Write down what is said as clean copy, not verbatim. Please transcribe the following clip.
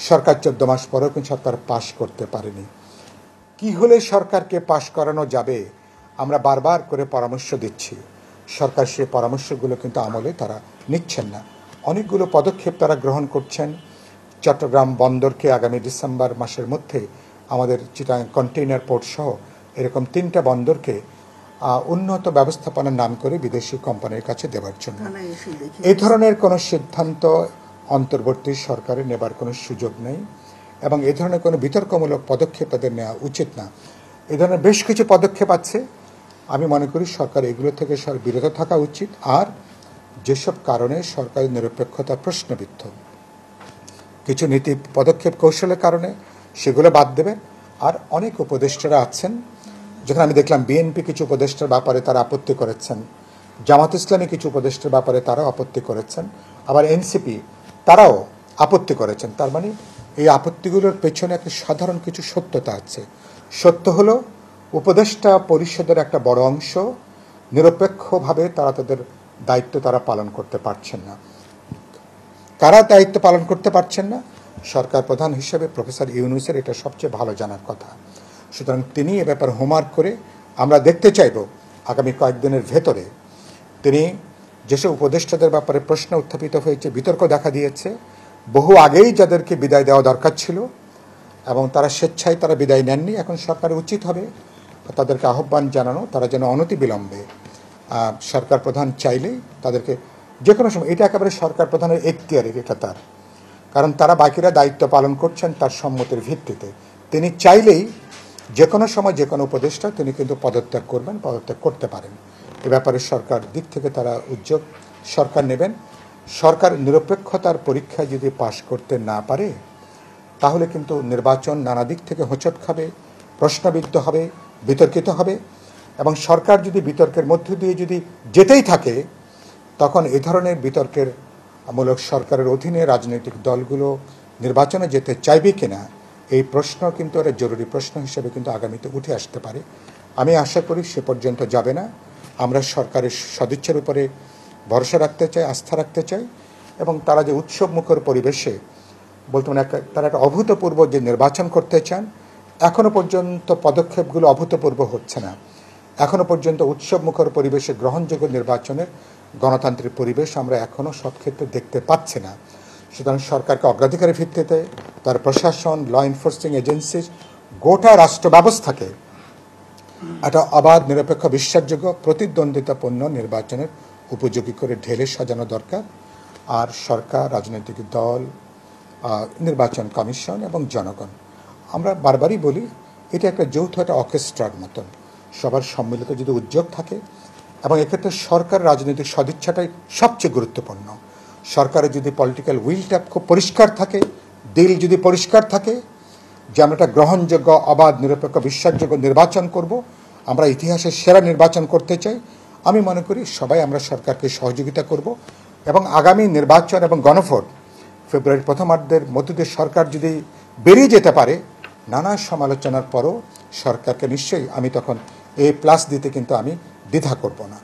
সরকার 14 মাস পরেও কিন্তু সরকার পাশ করতে পারেনি। কি হলে সরকারকে পাশ করানো যাবে আমরা বারবার করে পরামর্শ দিচ্ছি, সরকার সেই পরামর্শগুলো কিন্তু আমলে তারা নিচ্ছেন না। অনেকগুলো পদক্ষেপ তারা গ্রহণ করছেন। চট্টগ্রাম বন্দরকে আগামী ডিসেম্বর মাসের মধ্যে আমাদের চিটাগাং কন্টেইনার পোর্ট সহ এরকম 3টা বন্দরকে উন্নত ব্যবস্থাপনার নাম করে বিদেশি কোম্পানির কাছে দেওয়ার জন্য এই ধরনের কোনো সিদ্ধান্ত অন্তর্বর্তী সরকারের নেবার কোনো সুযোগ নেই এবং এই ধরনের কোনো বিতর্কমূলক পদক্ষেপ তাদের নেওয়া উচিত না। এই ধরনের বেশ কিছু পদক্ষেপ আছে, আমি মনে করি সরকার এগুলো থেকে বিরত থাকা উচিত। আর যেসব কারণে সরকারের নিরপেক্ষতা প্রশ্নবিদ্ধ, কিছু নীতি পদক্ষেপ কৌশলের কারণে সেগুলো বাদ দেবে। আর অনেক উপদেষ্টারা আছেন, যেখানে আমি দেখলাম বিএনপি কিছু উপদেষ্টার ব্যাপারে তারা আপত্তি করেছেন, জামাত ইসলামী কিছু উপদেষ্টার ব্যাপারে তারাও আপত্তি করেছেন, আবার এনসিপি তারাও আপত্তি করেছেন। তার মানে এই আপত্তিগুলোর পেছনে একটা সাধারণ কিছু সত্যতা আছে। সত্য হলো উপদেষ্টা পরিষদের একটা বড় অংশ নিরপেক্ষভাবে তারা তাদের দায়িত্ব তারা পালন করতে পারছেন না। কারা দায়িত্ব পালন করতে পারছেন না? সরকার প্রধান হিসেবে প্রফেসর ইউনূসের এটা সবচেয়ে ভালো জানার কথা। সুতরাং তিনি এ ব্যাপারে হোমওয়ার্ক করে আমরা দেখতে চাইব আগামী কয়েকদিনের ভেতরে তিনি যেসব উপদেষ্টাদের ব্যাপারে প্রশ্ন উত্থাপিত হয়েছে, বিতর্ক দেখা দিয়েছে, বহু আগেই যাদেরকে বিদায় দেওয়া দরকার ছিল এবং তারা স্বেচ্ছায় তারা বিদায় নেননি, এখন সরকারের উচিত হবে তাদেরকে আহ্বান জানানো, তারা যেন অনতিবিলম্বে সরকার প্রধান চাইলেই তাদেরকে যে কোনো সময়, এটা একেবারে সরকার প্রধানের এখতিয়ারে, এটা তার, কারণ তারা বাকিরা দায়িত্ব পালন করছেন তার সম্মতির ভিত্তিতে। তিনি চাইলেই যে কোনো সময় যে কোনো উপদেষ্টা তিনি কিন্তু পদত্যাগ করবেন, পদত্যাগ করতে পারেন। এ ব্যাপারে সরকার দিক থেকে তারা উদ্যোগ সরকার নেবেন। সরকার নিরপেক্ষতার পরীক্ষায় যদি পাশ করতে না পারে তাহলে কিন্তু নির্বাচন নানা দিক থেকে হোঁচট খাবে, প্রশ্নবিদ্ধ হবে, বিতর্কিত হবে। এবং সরকার যদি বিতর্কের মধ্য দিয়ে যদি যেতেই থাকে তখন এ ধরনের বিতর্কের মূলক সরকারের অধীনে রাজনৈতিক দলগুলো নির্বাচনে যেতে চাইবে কিনা এই প্রশ্ন কিন্তু একটা জরুরি প্রশ্ন হিসেবে কিন্তু আগামীতে উঠে আসতে পারে। আমি আশা করি সে পর্যন্ত যাবে না। আমরা সরকারের সদিচ্ছার উপরে ভরসা রাখতে চাই, আস্থা রাখতে চাই এবং তারা যে উৎসবমুখর পরিবেশে বলতে মানে তারা একটা অভূতপূর্ব যে নির্বাচন করতে চান, এখনও পর্যন্ত পদক্ষেপগুলো অভূতপূর্ব হচ্ছে না। এখনও পর্যন্ত উৎসবমুখর পরিবেশে গ্রহণযোগ্য নির্বাচনের গণতান্ত্রিক পরিবেশ আমরা এখনও সব ক্ষেত্রে দেখতে পাচ্ছি না। সুতরাং সরকারকে অগ্রাধিকারের ভিত্তিতে তার প্রশাসন, ল এনফোর্সিং এজেন্সিজ, গোটা রাষ্ট্র ব্যবস্থাকে একটা অবাধ, নিরপেক্ষ, বিশ্বাসযোগ্য, প্রতিদ্বন্দ্বিতাপূর্ণ নির্বাচনের উপযোগী করে ঢেলে সাজানো দরকার। আর সরকার, রাজনৈতিক দল, নির্বাচন কমিশন এবং জনগণ, আমরা বারবারই বলি এটা একটা যৌথ একটা অর্কেস্ট্রার মতন, সবার সম্মিলিত যদি উদ্যোগ থাকে এবং এক্ষেত্রে সরকার রাজনৈতিক সদিচ্ছাটাই সবচেয়ে গুরুত্বপূর্ণ। সরকারের যদি পলিটিক্যাল উইলটা খুব পরিষ্কার থাকে, দিল যদি পরিষ্কার থাকে যে আমরা একটা গ্রহণযোগ্য, অবাধ, নিরপেক্ষ, বিশ্বাসযোগ্য নির্বাচন করব, আমরা ইতিহাসের সেরা নির্বাচন করতে চাই, আমি মনে করি সবাই আমরা সরকারকে সহযোগিতা করব এবং আগামী নির্বাচন এবং গণভোট ফেব্রুয়ারির প্রথমার্ধের মধ্য দিয়ে সরকার যদি বেরিয়ে যেতে পারে, নানা সমালোচনার পরও সরকারকে নিশ্চয়ই আমি তখন A+ দিতে কিন্তু আমি দ্বিধা করব না।